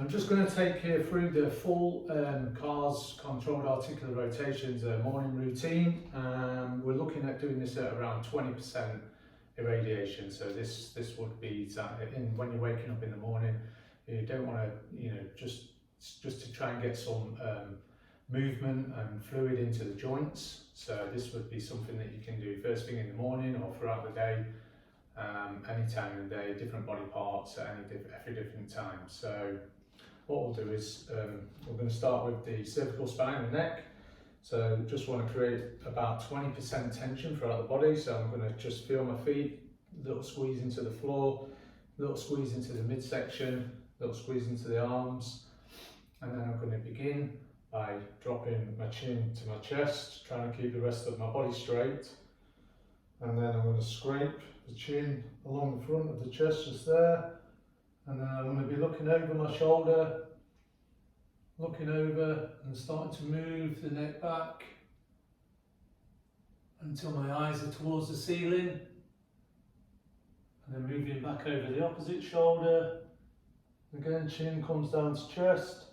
I'm just going to take you through the full CARS Controlled Articular Rotations morning routine. We're looking at doing this at around 20% irradiation. So this would be when you're waking up in the morning. You don't want to, just to try and get some movement and fluid into the joints. So this would be something that you can do first thing in the morning or throughout the day, any time of the day, different body parts at every different time. So what we'll do is we're going to start with the cervical spine and neck. So just want to create about 20% tension throughout the body. So I'm going to just feel my feet, little squeeze into the floor, little squeeze into the midsection, little squeeze into the arms, and then I'm going to begin by dropping my chin to my chest, trying to keep the rest of my body straight. And then I'm going to scrape the chin along the front of the chest just there. And then I'm going to be looking over my shoulder, looking over and starting to move the neck back until my eyes are towards the ceiling. And then moving back over the opposite shoulder. Again, chin comes down to chest,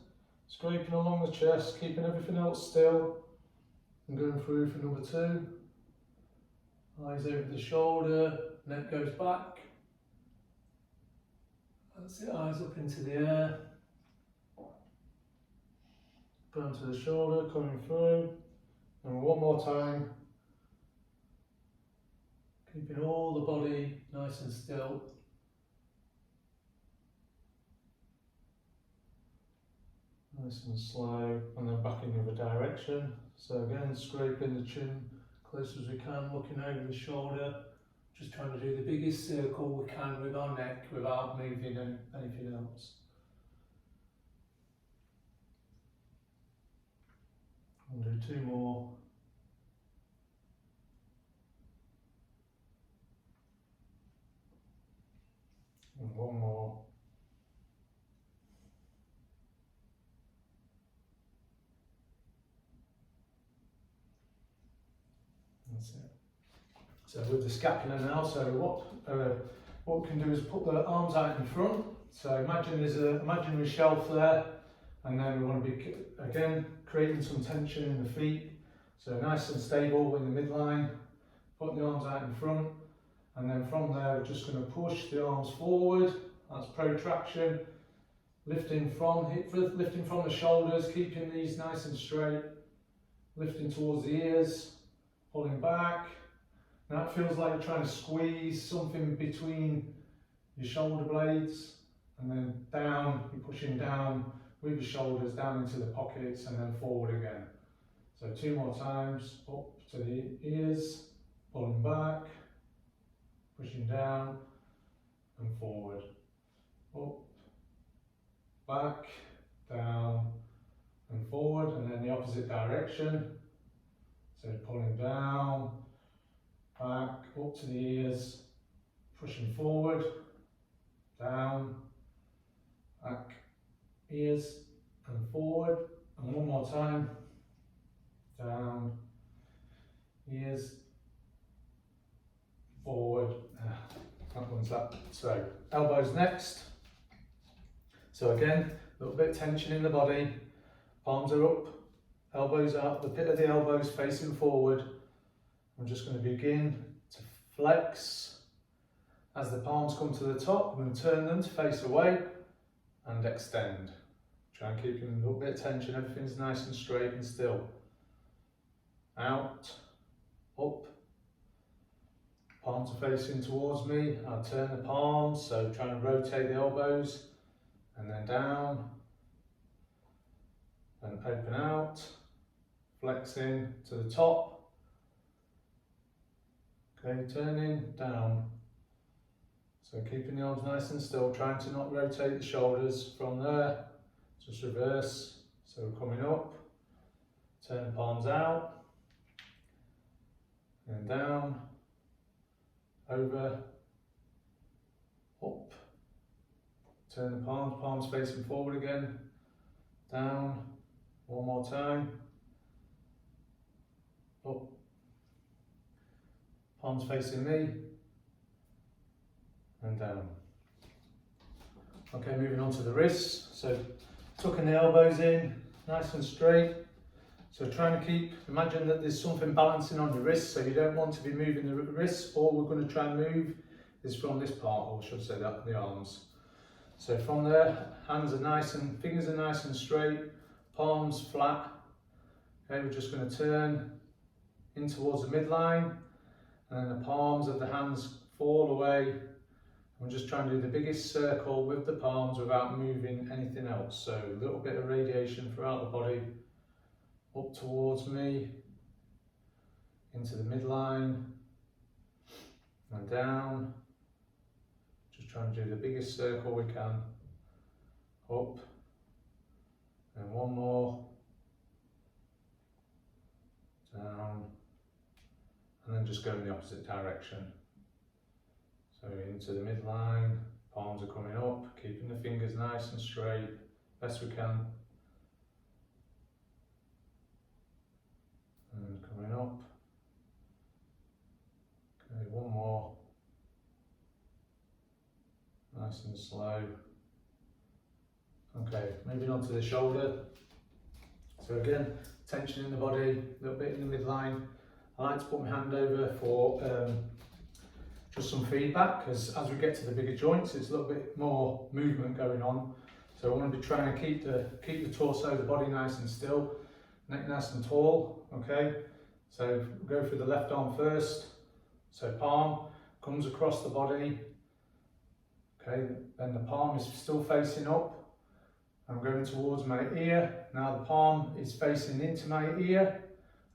scraping along the chest, keeping everything else still. And going through for number 2. Eyes over the shoulder, neck goes back. That's it, eyes up into the air. Down to the shoulder, coming through. And one more time. Keeping all the body nice and still. Nice and slow, and then back in the other direction. So again, scraping the chin close as we can, looking over the shoulder. Just trying to do the biggest circle we can with our neck without moving anything else. I'll do 2 more. And 1 more. That's it. So with the scapula now, so what we can do is put the arms out in front. So imagine there's an imaginary shelf there, and then we want to be again creating some tension in the feet. So nice and stable in the midline. Put the arms out in front, and then from there we're just going to push the arms forward. That's protraction. Lifting from the shoulders, keeping these nice and straight. Lifting towards the ears, pulling back. Now it feels like you're trying to squeeze something between your shoulder blades, and then down, you're pushing down with your shoulders down into the pockets and then forward again. So 2 more times, up to the ears, pulling back, pushing down and forward. Up, back, down and forward, and then the opposite direction. So pulling down, back, up to the ears, pushing forward, down, back, ears and forward, and 1 more time, down, ears, forward. That one's up. So elbows next. So again, a little bit of tension in the body, palms are up, elbows up, the pit of the elbows facing forward. I'm just going to begin to flex. As the palms come to the top, I'm going to turn them to face away and extend. Try and keep a little bit of tension, everything's nice and straight and still. Out, up, palms are facing towards me. I'll turn the palms, so trying to rotate the elbows, and then down, and open out, flexing to the top. Okay, turning down. So keeping the arms nice and still, trying to not rotate the shoulders from there. Just reverse. So we're coming up, turn the palms out, and down, over, up. Turn the palms facing forward again, down, 1 more time, up. Palms facing me, and down. Okay, moving on to the wrists. So tucking the elbows in, nice and straight. So trying to keep, imagine that there's something balancing on your wrist, so you don't want to be moving the wrists. All we're going to try and move is from this part, or should I say that, the arms. So from there, hands are nice and, fingers are nice and straight, palms flat. Okay, we're just going to turn in towards the midline, and then the palms of the hands fall away. I'm just trying to do the biggest circle with the palms without moving anything else. So a little bit of radiation throughout the body, up towards me, into the midline, and down. Just trying to do the biggest circle we can. Up, and one more, down, and then just go in the opposite direction. So into the midline, palms are coming up, keeping the fingers nice and straight, best we can. And coming up. Okay, one more. Nice and slow. Okay, moving on to the shoulder. So again, tension in the body, a little bit in the midline. I like to put my hand over for just some feedback, because as we get to the bigger joints, it's a little bit more movement going on. So I want to be trying to keep the torso, the body nice and still, neck nice and tall. Okay, so go through the left arm first. So palm comes across the body. Okay, then the palm is still facing up. I'm going towards my ear. Now the palm is facing into my ear.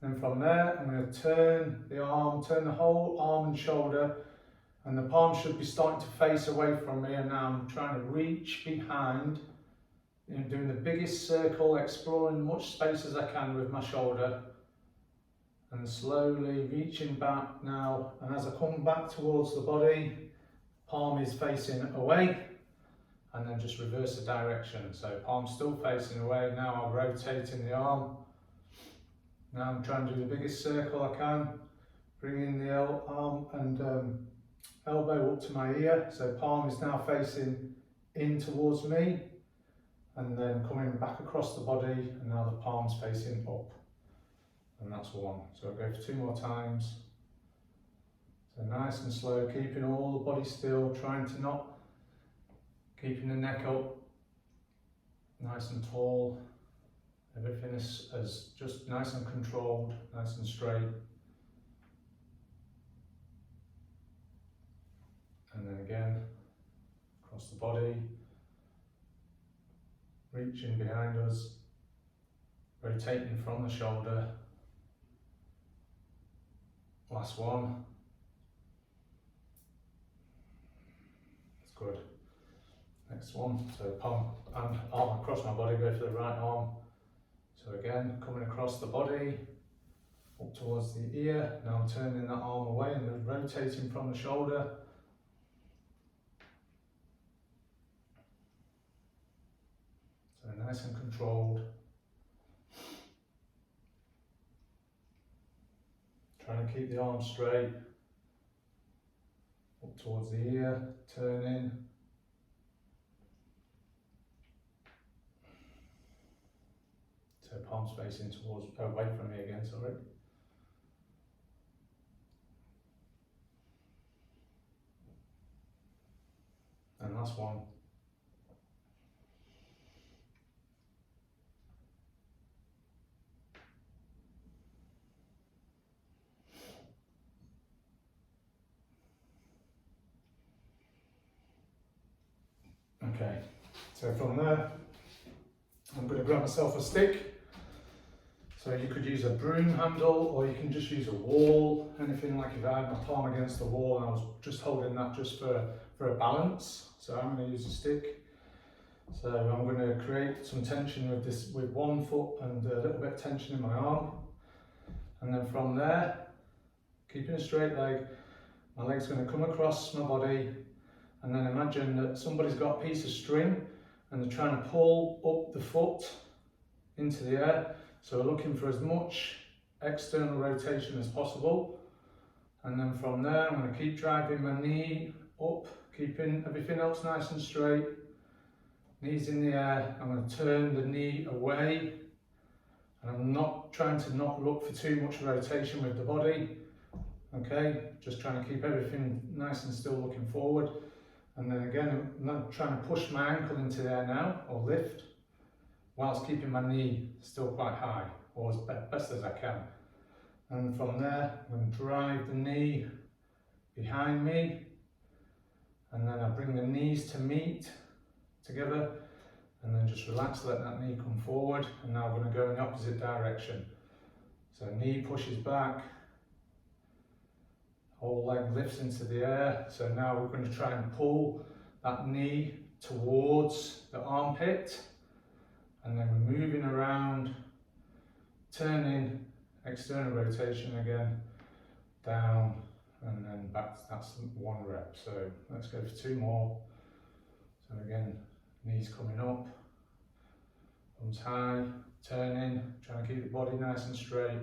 And from there, I'm going to turn the arm, turn the whole arm and shoulder, and the palm should be starting to face away from me. And now I'm trying to reach behind, doing the biggest circle, exploring as much space as I can with my shoulder, and slowly reaching back now. And as I come back towards the body, palm is facing away, and then just reverse the direction. So palm still facing away. Now I'm rotating the arm. Now I'm trying to do the biggest circle I can, bringing the arm and elbow up to my ear. So palm is now facing in towards me, and then coming back across the body, and now the palm's facing up. And that's one. So I'll go for 2 more times. So nice and slow, keeping all the body still, trying to not, keeping the neck up, nice and tall. Everything is just nice and controlled, nice and straight. And then again, across the body, reaching behind us, rotating from the shoulder. Last one. That's good. Next one. So palm and arm across my body, go for the right arm. So again, coming across the body, up towards the ear. Now I'm turning that arm away and then rotating from the shoulder. So nice and controlled. Trying to keep the arm straight. Up towards the ear, turning. So palms facing towards, away from me again, sorry. And last one. Okay, so from there, I'm going to grab myself a stick. So you could use a broom handle, or you can just use a wall, anything. Like if I had my palm against the wall and I was just holding that just for a balance. So I'm going to use a stick. So I'm going to create some tension with this, with one foot, and a little bit of tension in my arm. And then from there, keeping a straight leg, my leg's going to come across my body. And then imagine that somebody's got a piece of string and they're trying to pull up the foot into the air. So we're looking for as much external rotation as possible. And then from there, I'm going to keep driving my knee up, keeping everything else nice and straight. Knees in the air. I'm going to turn the knee away, and I'm not trying to not look for too much rotation with the body. Okay, just trying to keep everything nice and still looking forward. And then again, I'm not trying to push my ankle into the air now, or lift, whilst keeping my knee still quite high, or as best as I can. And from there, I'm going to drive the knee behind me, and then I bring the knees to meet together, and then just relax, let that knee come forward. And now I'm going to go in the opposite direction. So knee pushes back, whole leg lifts into the air. So now we're going to try and pull that knee towards the armpit, and then we're moving around, turning, external rotation again, down, and then back. That's one rep. So let's go for 2 more. So again, knees coming up, thumbs high, turning, trying to keep the body nice and straight,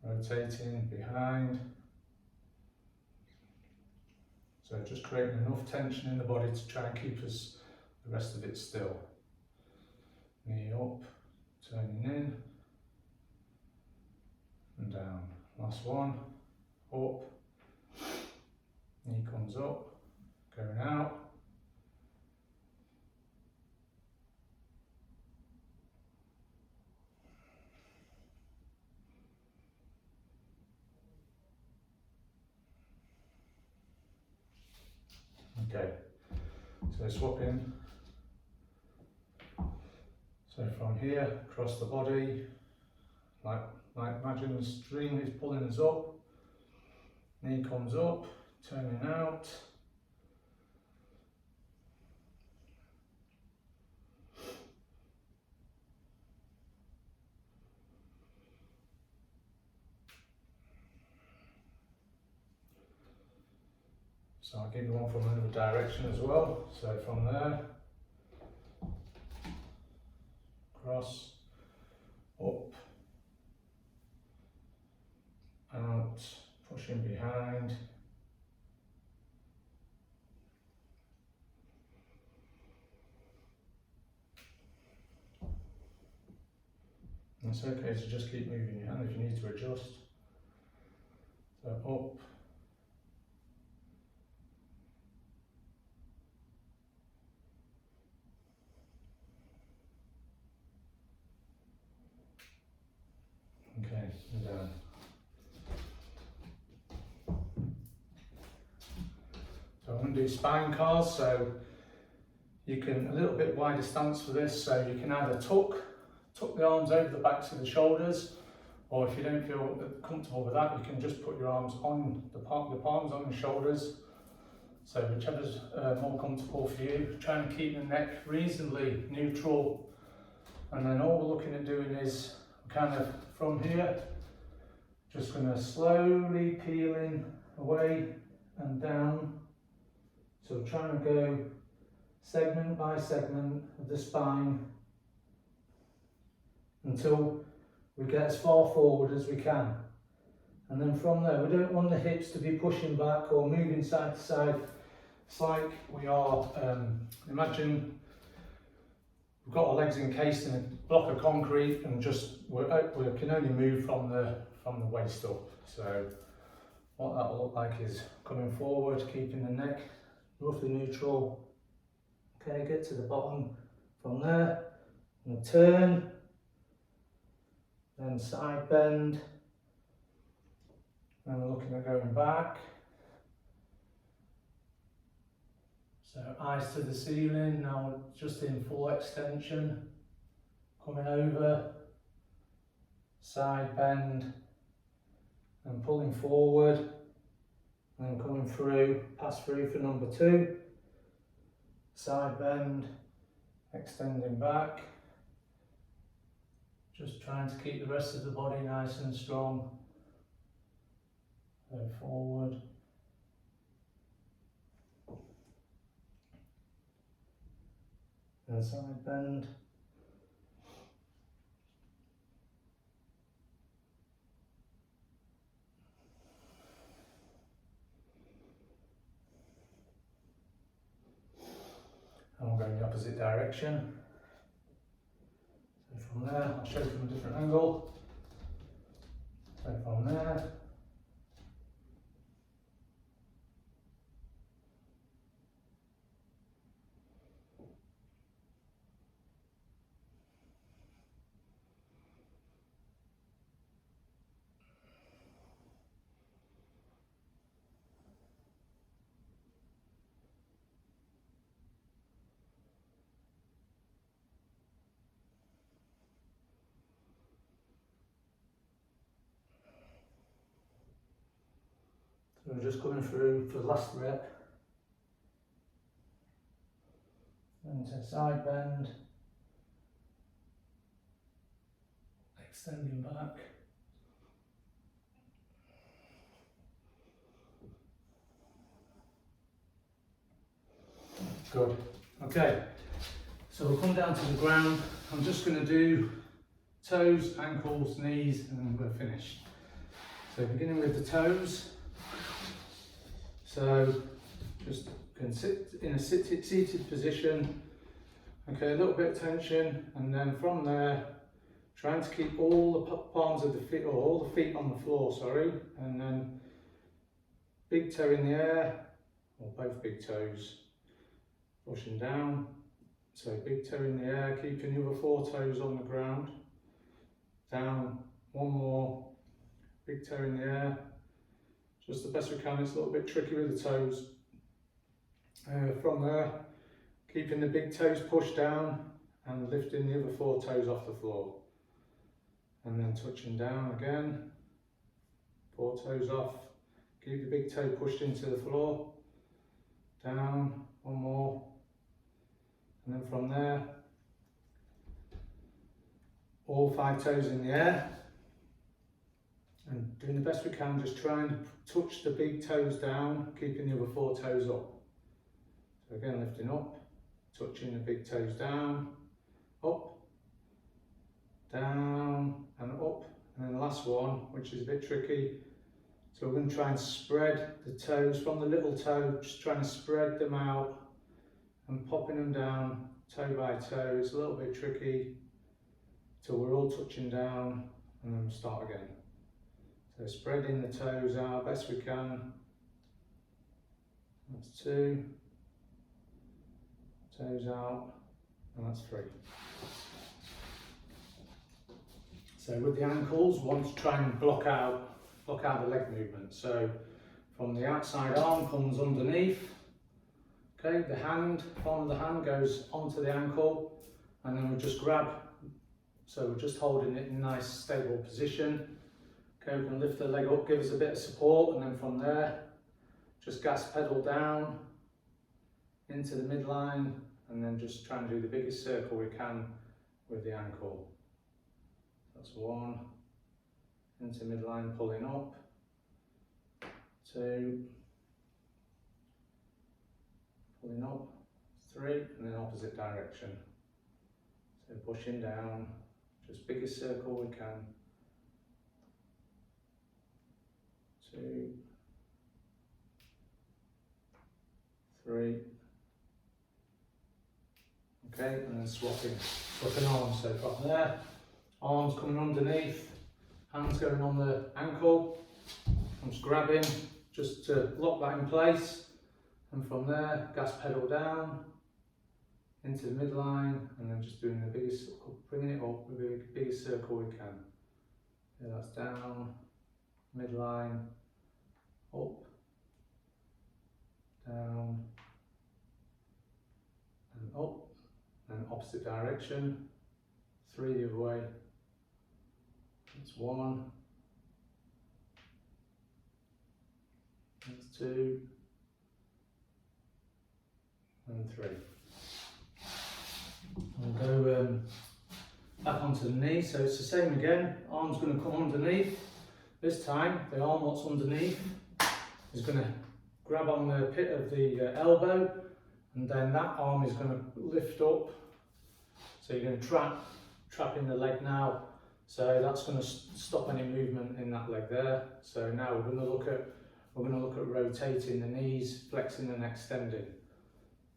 rotating behind. So just creating enough tension in the body to try and keep us, the rest of it still. Knee up, turning in, and down. Last one, up, knee comes up, going out. Okay, so swapping. So from here, across the body, like imagine the string is pulling us up, knee comes up, turning out. So I'll give you one from another direction as well. So from there, across, up, out, pushing behind. And it's okay to just keep moving your hand if you need to adjust. So up, okay, and down. So I'm going to do spine cars, so you can, a little bit wider stance for this, so you can either tuck the arms over the backs of the shoulders, or if you don't feel comfortable with that, you can just put your arms on the palms on the shoulders. So whichever's more comfortable for you. Try and keep the neck reasonably neutral, and then all we're looking at doing is kind of from here, just going to slowly peeling away and down. So trying to go segment by segment of the spine until we get as far forward as we can. And then from there, we don't want the hips to be pushing back or moving side to side. It's like we are, imagine we've got our legs encased in a block of concrete, and just we can only move from the waist up. So what that will look like is coming forward, keeping the neck roughly neutral. Okay, get to the bottom. From there, and turn, then side bend, and we're looking at going back. So eyes to the ceiling, now just in full extension, coming over, side bend, and pulling forward, and coming through, pass through for number 2, side bend, extending back, just trying to keep the rest of the body nice and strong. Go forward, and side bend, and we'll go in the opposite direction. So from there, I'll show you from a different angle. So from there, so we're just coming through for the last rep. Into side bend, extending back. Good. Okay, so we'll come down to the ground. I'm just going to do toes, ankles, knees, and then we're finished. So beginning with the toes. So just can sit in a seated position. Okay, a little bit of tension, and then from there, trying to keep all the palms of the feet, or all the feet on the floor, sorry, and then big toe in the air, or both big toes, pushing down. So big toe in the air, keeping the other 4 toes on the ground. Down, one more, big toe in the air. Just the best we can. It's a little bit tricky with the toes. From there, keeping the big toes pushed down and lifting the other 4 toes off the floor. And then touching down again, 4 toes off. Keep the big toe pushed into the floor. Down, one more. And then from there, all 5 toes in the air. And doing the best we can, just trying to touch the big toes down, keeping the other 4 toes up. So again, lifting up, touching the big toes down, up, down, and up. And then the last one, which is a bit tricky. So we're going to try and spread the toes from the little toe, just trying to spread them out and popping them down toe by toe. It's a little bit tricky till we're all touching down, and then we'll start again. So spreading the toes out best we can. That's 2. Toes out, and that's 3. So with the ankles, we want to try and block out the leg movement. So from the outside arm comes underneath. Okay, the hand, palm of the hand goes onto the ankle, and then we just grab. So we're just holding it in a nice stable position. Okay, we can lift the leg up, give us a bit of support, and then from there, just gas pedal down into the midline, and then just try and do the biggest circle we can with the ankle. That's 1, into midline, pulling up, 2, pulling up, 3, and then opposite direction. So pushing down, just biggest circle we can. 2, 3. Okay, and then swapping arms. So from there, arms coming underneath, hands going on the ankle. I'm just grabbing just to lock that in place, and from there, gas pedal down into the midline, and then just doing the biggest, bringing it up with the biggest circle we can. Yeah, that's down, midline, up, down, and up, and opposite direction. 3 the other way. That's 1. That's 2. And 3. We'll go back onto the knee. So it's the same again. Arm's going to come underneath. This time, the arm what's underneath is going to grab on the pit of the elbow, and then that arm is going to lift up. So you're going to trap in the leg now. So that's going to stop any movement in that leg there. So now we're going to look at rotating the knees, flexing and extending.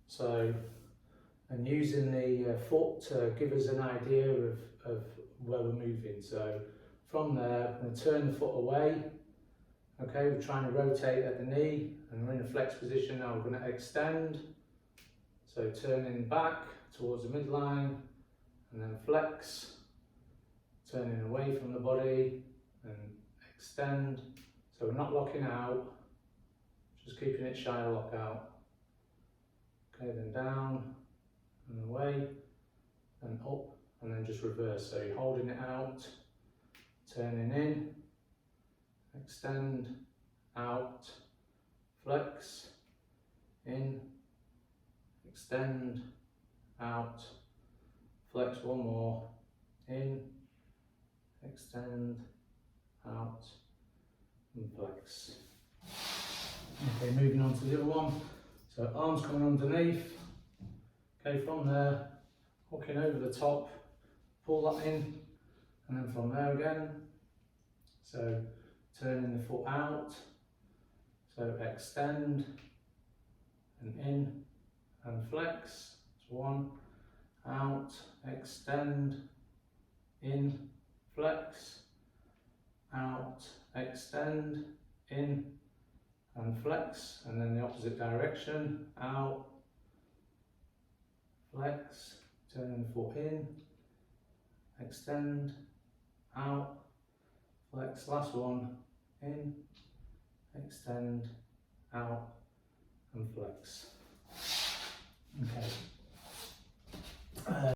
So and using the foot to give us an idea of where we're moving. So from there, I'm going to turn the foot away. Okay, we're trying to rotate at the knee, and we're in a flex position now. We're going to extend. So turning back towards the midline, and then flex, turning away from the body, and extend. So we're not locking out, just keeping it shy of lock out. Okay, then down and away, and up, and then just reverse. So you're holding it out, turning in, extend, out, flex, in, extend, out, flex one more, in, extend, out, and flex. Okay, moving on to the other one. So arms coming underneath. Okay, from there, hooking over the top, pull that in, and then from there again. So turning the foot out, so extend, and in, and flex. So one, out, extend, in, flex, out, extend, in, and flex, and then the opposite direction, out, flex, turning the foot in, extend, out, flex, last one, in, extend, out, and flex. Okay.